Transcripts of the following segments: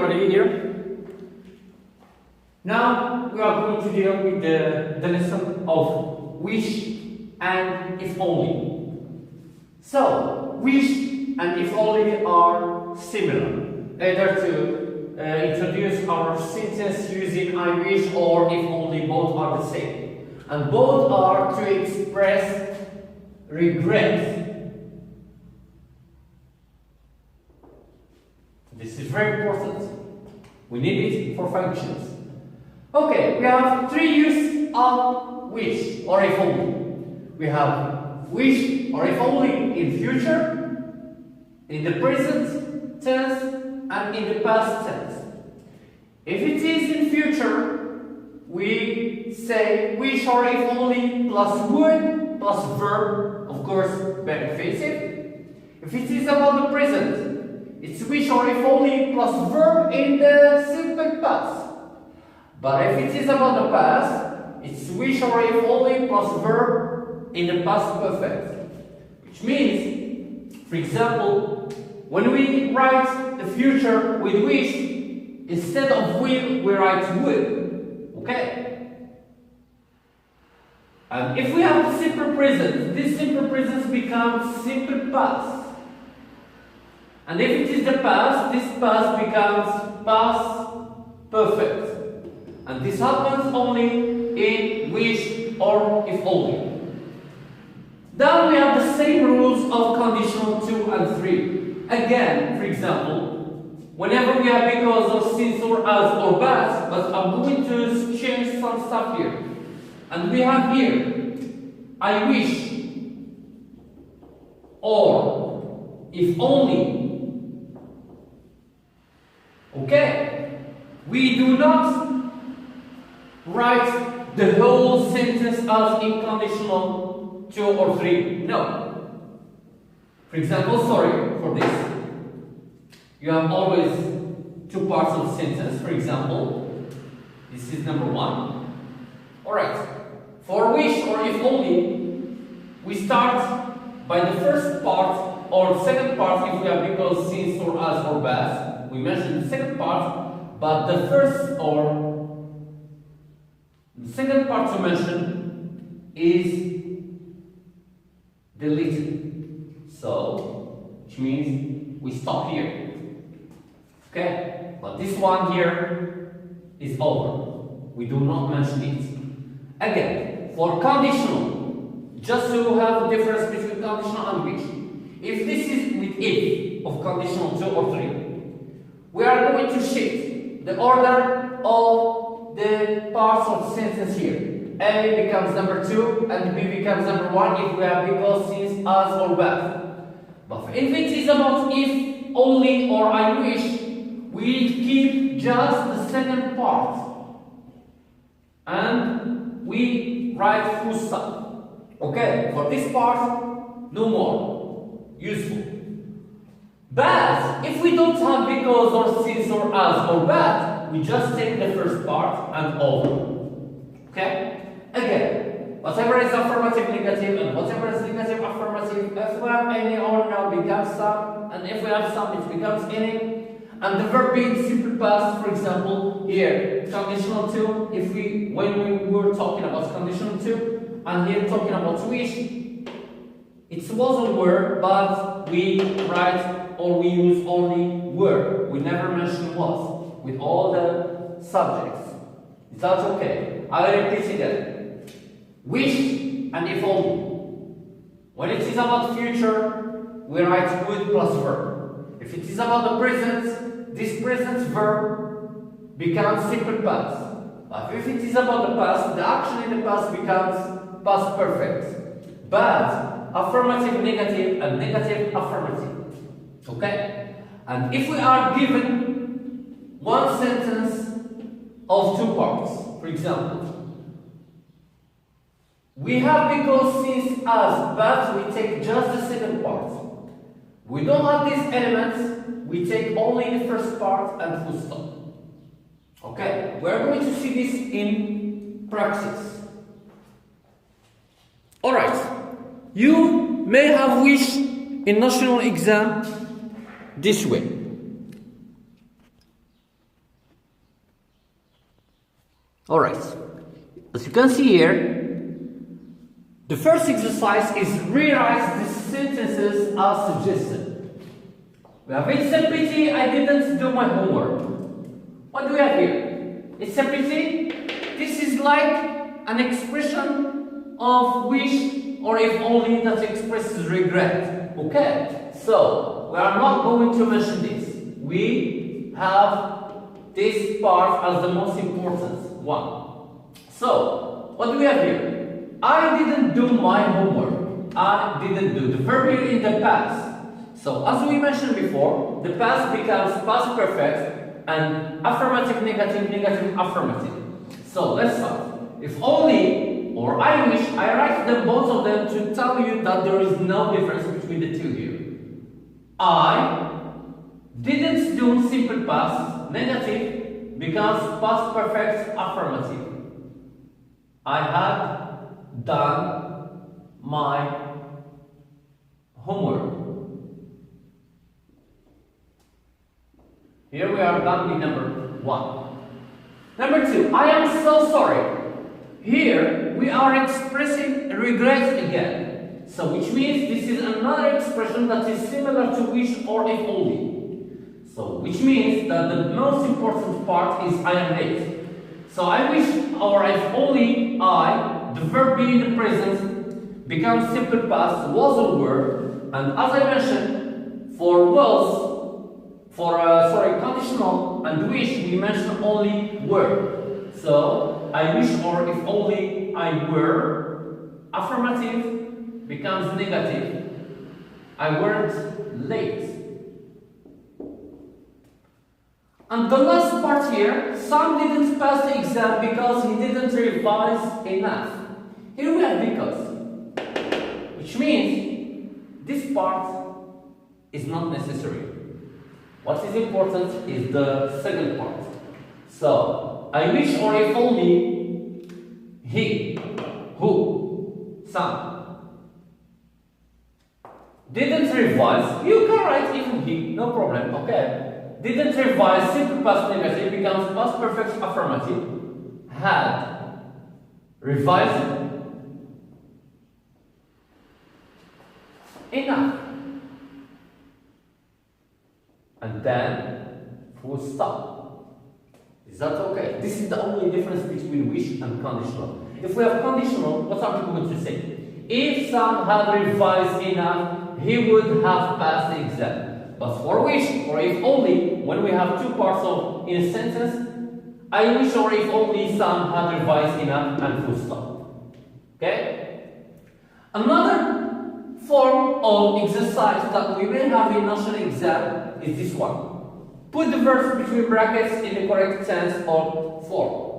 everybody here. Now we are going to deal with the lesson of wish and if only. So, wish and if only are similar, either to introduce our sentence using I wish or if only, both are the same. And both are to express regret. This is very important. We need it for functions. Okay, we have three uses of wish or if only. We have wish or if only in future, in the present tense, and in the past tense. If it is in future, we say wish or if only plus would plus verb, of course, benefitive. If it is about the present, it's wish or if only plus verb in the simple past. But if it is about the past, it's wish or if only plus verb in the past perfect. Which means, for example, when we write the future with wish, instead of will, we write would. Okay? And if we have the simple present, this simple present becomes simple past. And if it is the past, this past becomes past perfect. And this happens only in wish or if only. Then we have the same rules of conditional 2 and 3. Again, for example, whenever we have because or since or as or but I'm going to change some stuff here. And we have here, I wish, or if only. Okay? We do not write the whole sentence as in conditional 2 or 3. No. For example, sorry for this. You have always two parts of the sentence. For example, this is number 1. Alright. For wish or if only, we start by the first part or second part if we have because, since, or as, or but. We mentioned the second part, but the first or the second part to mention is deleted. So, which means we stop here. Okay? But this one here is over. We do not mention it. Again, for conditional, just to have the difference between conditional and wish. If this is with if of conditional 2 or 3, we are going to shift the order of the parts of the sentence here. A becomes number 2 and B becomes number 1 if we have because, since, as, or but. But if it is about if only or I wish, we keep just the second part and we write full stop. Okay, for this part, no more. Useful. But if we don't have because or since or as or but, we just take the first part and over. Okay? Again, whatever is affirmative, negative, and whatever is negative, affirmative, if we have any or no becomes some, and if we have some, it becomes any. And the verb being simple past, for example, here, conditional 2, when we were talking about conditional 2, and here talking about wish, it wasn't word, but we write or we use only were. We never mention was with all the subjects. Is that okay? I repeat again. Wish and if only. When it is about future, we write would plus verb. If it is about the present, this present verb becomes simple past. But if it is about the past, the action in the past becomes past perfect. But affirmative, negative, and negative, affirmative. Okay? And if we are given one sentence of two parts, for example, we have because, since, as, but we take just the second part. We don't have these elements, we take only the first part and full stop. Okay? We are going to see this in practice. Alright. You may have wished in national exam this way. Alright, as you can see here, the first exercise is rewrite the sentences as suggested. We have it's a pity I didn't do my homework. What do we have here? It's a pity. This is like an expression of wish or if only that expresses regret. Okay, so we are not going to mention this. We have this part as the most important one. So, what do we have here? I didn't do my homework. I didn't do. The verb here in the past. So, as we mentioned before, the past becomes past perfect and affirmative, negative, negative, affirmative. So, let's start. If only or I wish, I write them both of them to tell you that there is no difference between the two here. I didn't do simple past, negative, becomes past perfect, affirmative. I had done my homework. Here we are done with number 1. Number 2, I am so sorry. Here we are expressing regret again. So which means this is another expression that is similar to wish or if only. So which means that the most important part is I am late. So I wish or if only I, the verb being the present, becomes simple past, was or were, and as I mentioned, for was, conditional and wish, we mention only were. So I wish or if only I were, affirmative becomes negative. I weren't late. And the last part here, Sam didn't pass the exam because he didn't revise enough. Here we have because, which means this part is not necessary. What is important is the second part. So, I wish or if only he, who, Sam, didn't revise, you can write even he, no problem, okay? Didn't revise, simple past negative becomes past perfect affirmative. Had revised enough. And then full stop. Is that okay? This is the only difference between wish and conditional. If we have conditional, what are we going to say? If Sam had revised enough, he would have passed the exam. But for wish, or if only, when we have two parts of in a sentence, I wish or if only Sam had revised enough and full stop. Okay? Another form of exercise that we will have in national exam is this one. Put the verbs between brackets in the correct tense or form.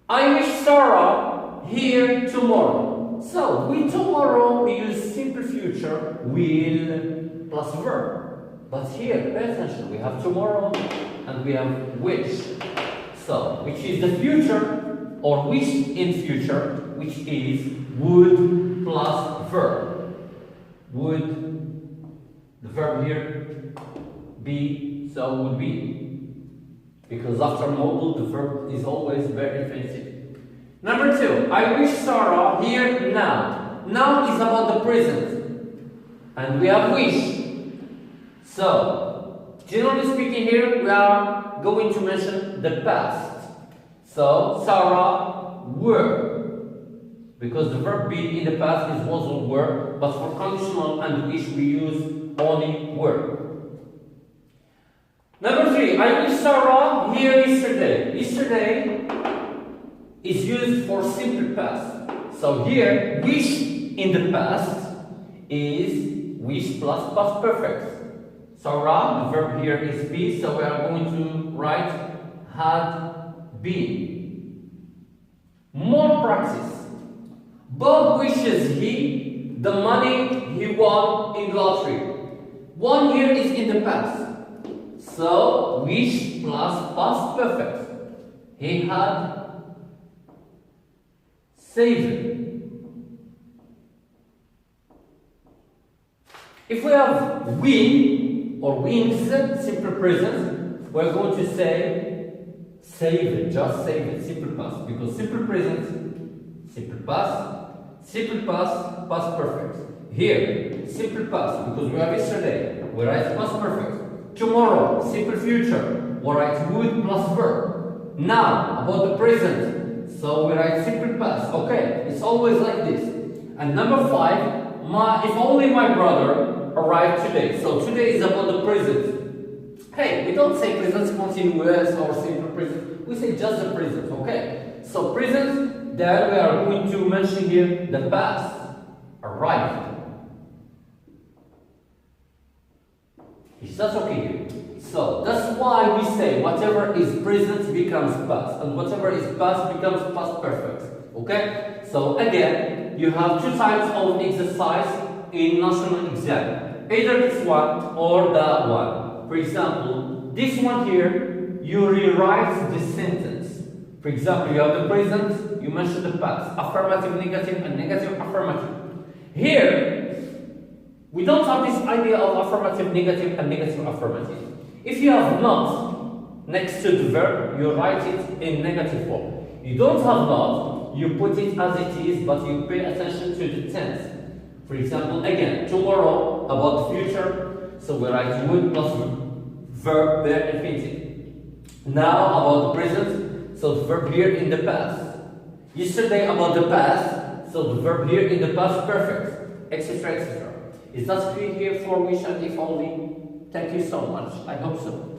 I wish Sarah here tomorrow. So, with tomorrow we use simple future, will plus verb. But here, pay attention, we have tomorrow and we have wish. So, which is the future or wish in future, which is would plus verb. Would, the verb here, be, so would be. Because after modal, the verb is always very infinitive. Number 2, I wish Sarah here now. Now is about the present. And we have wish. So, generally speaking here, we are going to mention the past. So, Sarah were. Because the verb be in the past is was or were, but for conditional and wish we use only were. Number 3, I wish Sarah here yesterday. Yesterday is used for simple past. So here, wish in the past is wish plus past perfect. Sarah, the verb here is be, so we are going to write had been. More practice. Bob wishes he the money he won in lottery. Won here is in the past. So, wish plus past perfect. He had saved. If we have win or wins, simple present, we're going to say Save it, just save it, simple past. Because simple present, simple past, past perfect. Here, simple past, because we have yesterday, we write past perfect. Tomorrow, simple future, we write would plus verb. Now, about the present, so we write simple past. Okay, it's always like this. And number 5, if only my brother arrived today. So today is about the present. Hey, we don't say present continuous or simple present. We say just the present, okay? So present, then we are going to mention here the past. Arrived. Is that okay here? So that's why we say whatever is present becomes past, and whatever is past becomes past perfect. Okay? So again, you have 2 types of exercise in national exam. Either this one or that one. For example, this one here, you rewrite the sentence. For example, you have the present, you mention the past, affirmative, negative, and negative, affirmative. Here, we don't have this idea of affirmative, negative, and negative, affirmative. If you have not next to the verb, you write it in negative form. You don't have not, you put it as it is, but you pay attention to the tense. For example, again, tomorrow, about the future, so we write would plus verb there infinitive. Now, about the present, so the verb here in the past. Yesterday, about the past, so the verb here in the past perfect, etc., etc. Is that clear here for which and if only? Thank you so much. I hope so.